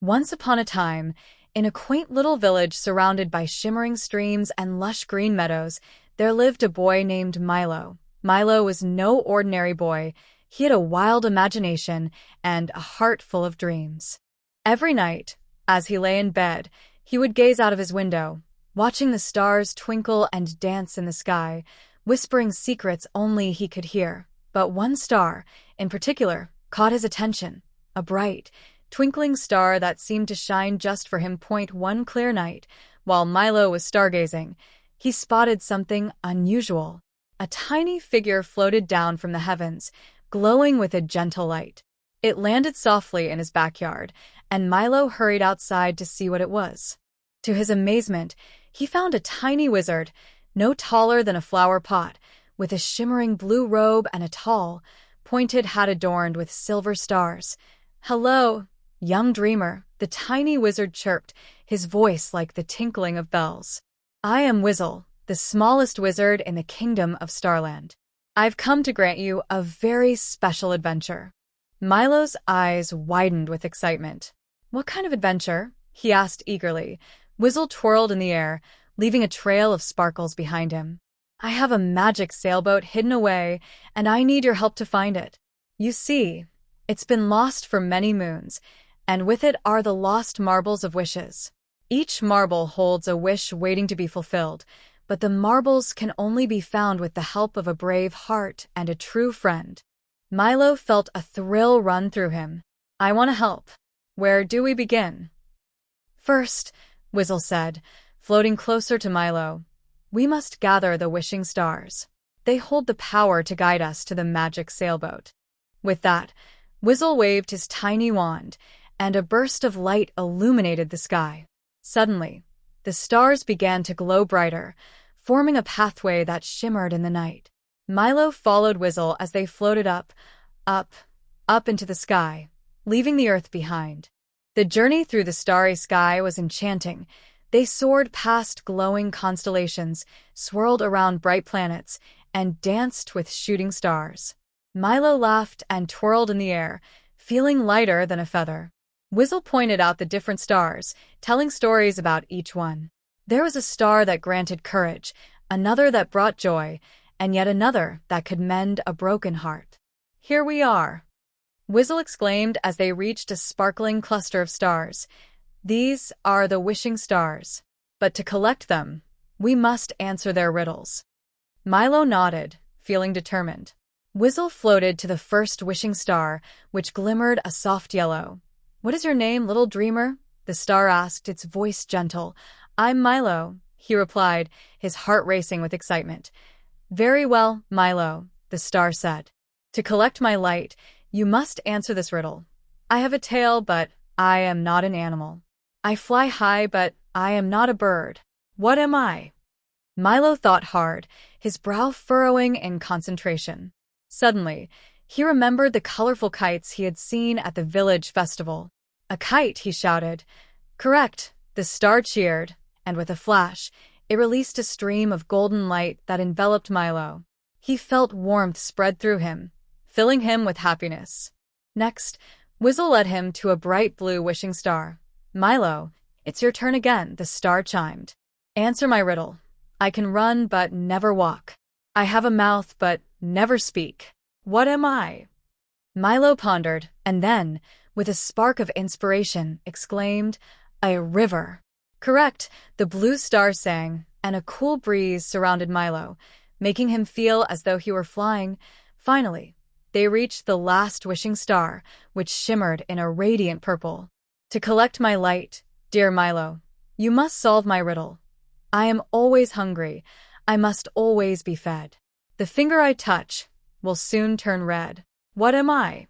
Once upon a time, in a quaint little village surrounded by shimmering streams and lush green meadows, there lived a boy named Milo. Milo was no ordinary boy. He had a wild imagination and a heart full of dreams. Every night, as he lay in bed, he would gaze out of his window, watching the stars twinkle and dance in the sky, whispering secrets only he could hear. But one star, in particular, caught his attention, a bright, twinkling star that seemed to shine just for him. One clear night, while Milo was stargazing, he spotted something unusual. A tiny figure floated down from the heavens, glowing with a gentle light. It landed softly in his backyard, and Milo hurried outside to see what it was. To his amazement, he found a tiny wizard, no taller than a flower pot, with a shimmering blue robe and a tall, pointed hat adorned with silver stars. "Hello, young dreamer," the tiny wizard chirped, his voice like the tinkling of bells. "I am Wizzle, the smallest wizard in the kingdom of Starland. I've come to grant you a very special adventure." Milo's eyes widened with excitement. "What kind of adventure?" he asked eagerly. Wizzle twirled in the air, leaving a trail of sparkles behind him. "I have a magic sailboat hidden away, and I need your help to find it. You see, it's been lost for many moons, and with it are the lost marbles of wishes. Each marble holds a wish waiting to be fulfilled, but the marbles can only be found with the help of a brave heart and a true friend." Milo felt a thrill run through him. "I want to help. Where do we begin?" "First," Wizzle said, floating closer to Milo, "we must gather the wishing stars. They hold the power to guide us to the magic sailboat." With that, Wizzle waved his tiny wand, and a burst of light illuminated the sky. Suddenly, the stars began to glow brighter, forming a pathway that shimmered in the night. Milo followed Wizzle as they floated up into the sky, leaving the earth behind. The journey through the starry sky was enchanting. They soared past glowing constellations, swirled around bright planets, and danced with shooting stars. Milo laughed and twirled in the air, feeling lighter than a feather. Wizzle pointed out the different stars, telling stories about each one. There was a star that granted courage, another that brought joy, and yet another that could mend a broken heart. "Here we are," Wizzle exclaimed as they reached a sparkling cluster of stars. "These are the wishing stars. But to collect them, we must answer their riddles." Milo nodded, feeling determined. Wizzle floated to the first wishing star, which glimmered a soft yellow. "What is your name, little dreamer?" the star asked, its voice gentle. "I'm Milo," he replied, his heart racing with excitement. "Very well, Milo," the star said. "To collect my light, you must answer this riddle. I have a tail, but I am not an animal. I fly high, but I am not a bird. What am I?" Milo thought hard, his brow furrowing in concentration. Suddenly, he remembered the colorful kites he had seen at the village festival. "A kite," he shouted. "Correct," the star cheered, and with a flash, it released a stream of golden light that enveloped Milo. He felt warmth spread through him, filling him with happiness. Next, Wizzle led him to a bright blue wishing star. "Milo, it's your turn again," the star chimed. "Answer my riddle. I can run but never walk. I have a mouth but never speak. What am I?" Milo pondered, and then, with a spark of inspiration, exclaimed, "A river." "Correct," the blue star sang, and a cool breeze surrounded Milo, making him feel as though he were flying. Finally, they reached the last wishing star, which shimmered in a radiant purple. "To collect my light, dear Milo, you must solve my riddle. I am always hungry. I must always be fed. The finger I touch will soon turn red. What am I?"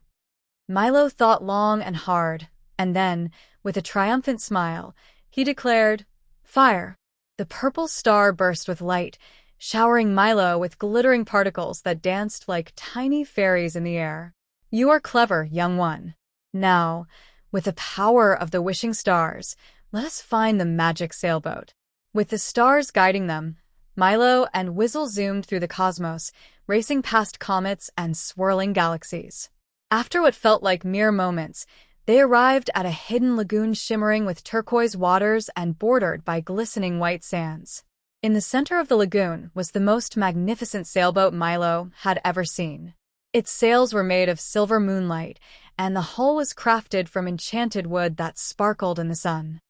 Milo thought long and hard, and then, with a triumphant smile, he declared, "Fire." The purple star burst with light, showering Milo with glittering particles that danced like tiny fairies in the air. "You are clever, young one. Now, with the power of the wishing stars, let us find the magic sailboat." With the stars guiding them, Milo and Wizzle zoomed through the cosmos, racing past comets and swirling galaxies. After what felt like mere moments, They arrived at a hidden lagoon shimmering with turquoise waters and bordered by glistening white sands. In the center of the lagoon was the most magnificent sailboat Milo had ever seen. Its sails were made of silver moonlight, and the hull was crafted from enchanted wood that sparkled in the sun.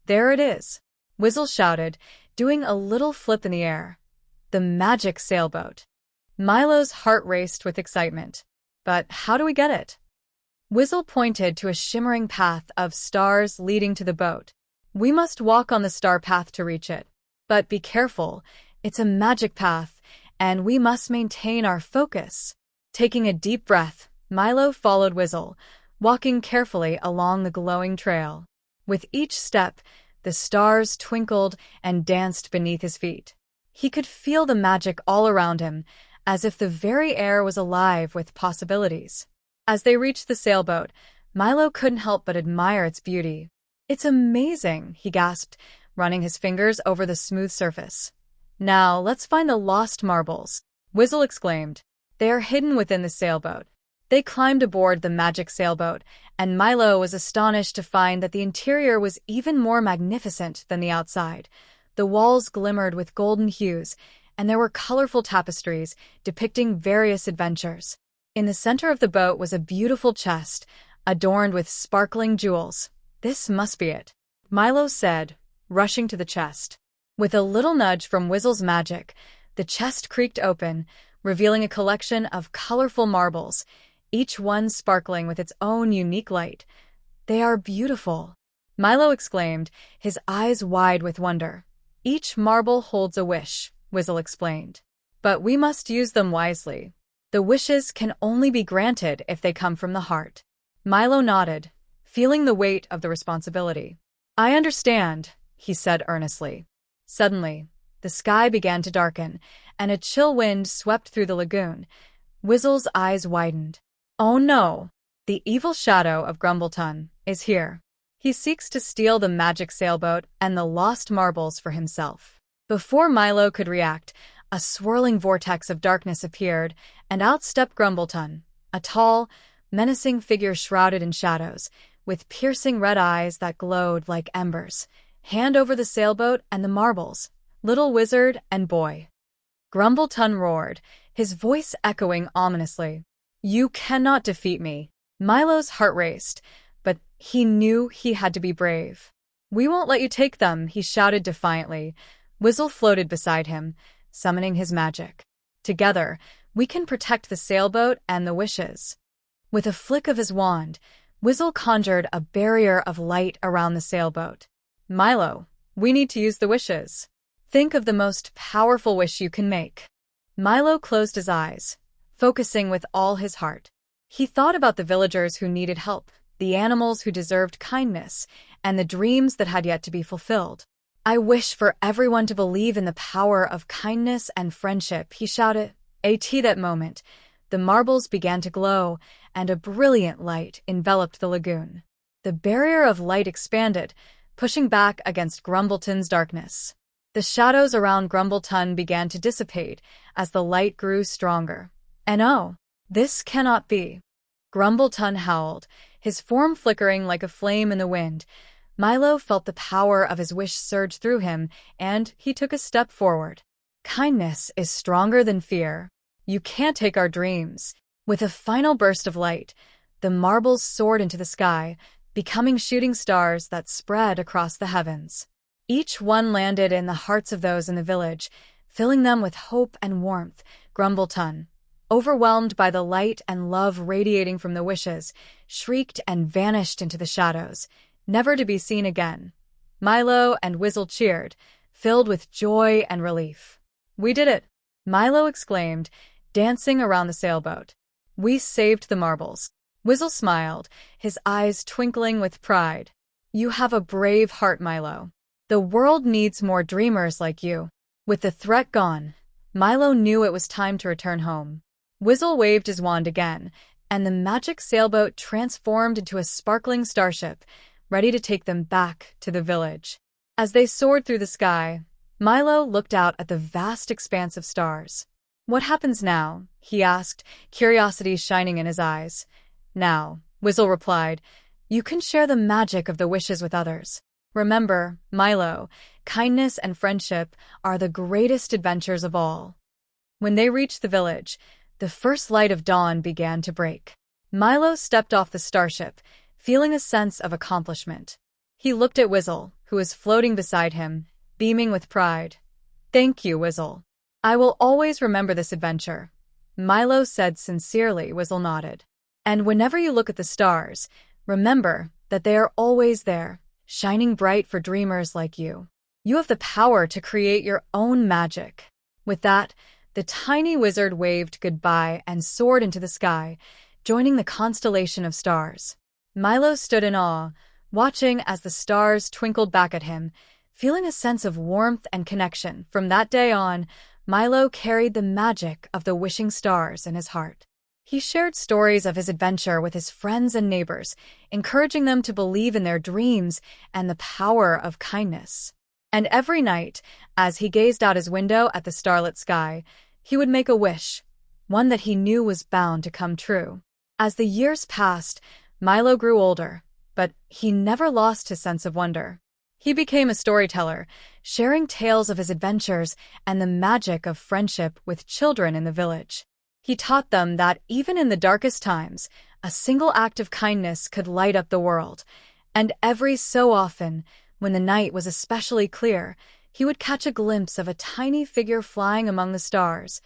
"There it is," Whizzle shouted, doing a little flip in the air. "The magic sailboat." Milo's heart raced with excitement. "But how do we get it?" Whizzle pointed to a shimmering path of stars leading to the boat. "We must walk on the star path to reach it. But be careful, it's a magic path, and we must maintain our focus." Taking a deep breath, Milo followed Whizzle, walking carefully along the glowing trail. With each step, the stars twinkled and danced beneath his feet. He could feel the magic all around him, as if the very air was alive with possibilities. As they reached the sailboat, Milo couldn't help but admire its beauty. "It's amazing," he gasped, running his fingers over the smooth surface. "Now, let's find the lost marbles," Whizzle exclaimed. "They are hidden within the sailboat." They climbed aboard the magic sailboat, and Milo was astonished to find that the interior was even more magnificent than the outside. The walls glimmered with golden hues, and there were colorful tapestries depicting various adventures. In the center of the boat was a beautiful chest, adorned with sparkling jewels. "This must be it," Milo said, rushing to the chest. With a little nudge from Whizzle's magic, the chest creaked open, revealing a collection of colorful marbles, each one sparkling with its own unique light. "They are beautiful," Milo exclaimed, his eyes wide with wonder. "Each marble holds a wish," Whizzle explained. "But we must use them wisely. The wishes can only be granted if they come from the heart." Milo nodded, feeling the weight of the responsibility. "I understand," he said earnestly. Suddenly, the sky began to darken, and a chill wind swept through the lagoon. Whizzle's eyes widened. "Oh no! The evil shadow of Grumbleton is here. He seeks to steal the magic sailboat and the lost marbles for himself." Before Milo could react, a swirling vortex of darkness appeared, and out stepped Grumbleton, a tall, menacing figure shrouded in shadows, with piercing red eyes that glowed like embers. "Hand over the sailboat and the marbles, little wizard and boy," Grumbleton roared, his voice echoing ominously. "You cannot defeat me." Milo's heart raced, but he knew he had to be brave. "We won't let you take them," he shouted defiantly. Whizzle floated beside him, summoning his magic. "Together, we can protect the sailboat and the wishes." With a flick of his wand, Whizzle conjured a barrier of light around the sailboat. "Milo, we need to use the wishes. Think of the most powerful wish you can make." Milo closed his eyes, focusing with all his heart. He thought about the villagers who needed help, the animals who deserved kindness, and the dreams that had yet to be fulfilled. "I wish for everyone to believe in the power of kindness and friendship," he shouted. At that moment, the marbles began to glow, and a brilliant light enveloped the lagoon. The barrier of light expanded, pushing back against Grumbleton's darkness. The shadows around Grumbleton began to dissipate as the light grew stronger. "And oh, this cannot be!" Grumbleton howled, his form flickering like a flame in the wind. Milo felt the power of his wish surge through him, and he took a step forward. "Kindness is stronger than fear. You can't take our dreams." With a final burst of light, the marbles soared into the sky, becoming shooting stars that spread across the heavens. Each one landed in the hearts of those in the village, filling them with hope and warmth. Grumbleton, overwhelmed by the light and love radiating from the wishes, shrieked and vanished into the shadows, never to be seen again. Milo and Whizzle cheered, filled with joy and relief. "We did it!" Milo exclaimed, dancing around the sailboat. "We saved the marbles." Whizzle smiled, his eyes twinkling with pride. "You have a brave heart, Milo. The world needs more dreamers like you." With the threat gone, Milo knew it was time to return home. Whizzle waved his wand again, and the magic sailboat transformed into a sparkling starship, ready to take them back to the village. As they soared through the sky, Milo looked out at the vast expanse of stars. "What happens now?" he asked, curiosity shining in his eyes. "Now," Whizzle replied, you can share the magic of the wishes with others. Remember, Milo, kindness and friendship are the greatest adventures of all. When they reached the village, the first light of dawn began to break. Milo stepped off the starship, feeling a sense of accomplishment. He looked at Whizzle, who was floating beside him, beaming with pride. "Thank you, Whizzle. I will always remember this adventure," Milo said sincerely. Whizzle nodded. "And whenever you look at the stars, remember that they are always there, shining bright for dreamers like you. You have the power to create your own magic." With that, the tiny wizard waved goodbye and soared into the sky, joining the constellation of stars. Milo stood in awe, watching as the stars twinkled back at him, feeling a sense of warmth and connection. From that day on, Milo carried the magic of the wishing stars in his heart. He shared stories of his adventure with his friends and neighbors, encouraging them to believe in their dreams and the power of kindness. And every night, as he gazed out his window at the starlit sky, he would make a wish, one that he knew was bound to come true. As the years passed, Milo grew older, but he never lost his sense of wonder. He became a storyteller, sharing tales of his adventures and the magic of friendship with children in the village. He taught them that even in the darkest times, a single act of kindness could light up the world. And every so often, when the night was especially clear, he would catch a glimpse of a tiny figure flying among the stars,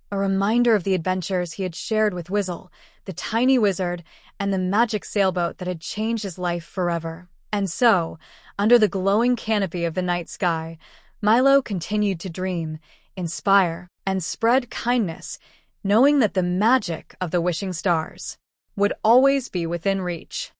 a reminder of the adventures he had shared with Whizzle, the tiny wizard, and the magic sailboat that had changed his life forever. And so, under the glowing canopy of the night sky, Milo continued to dream, inspire, and spread kindness, knowing that the magic of the wishing stars would always be within reach.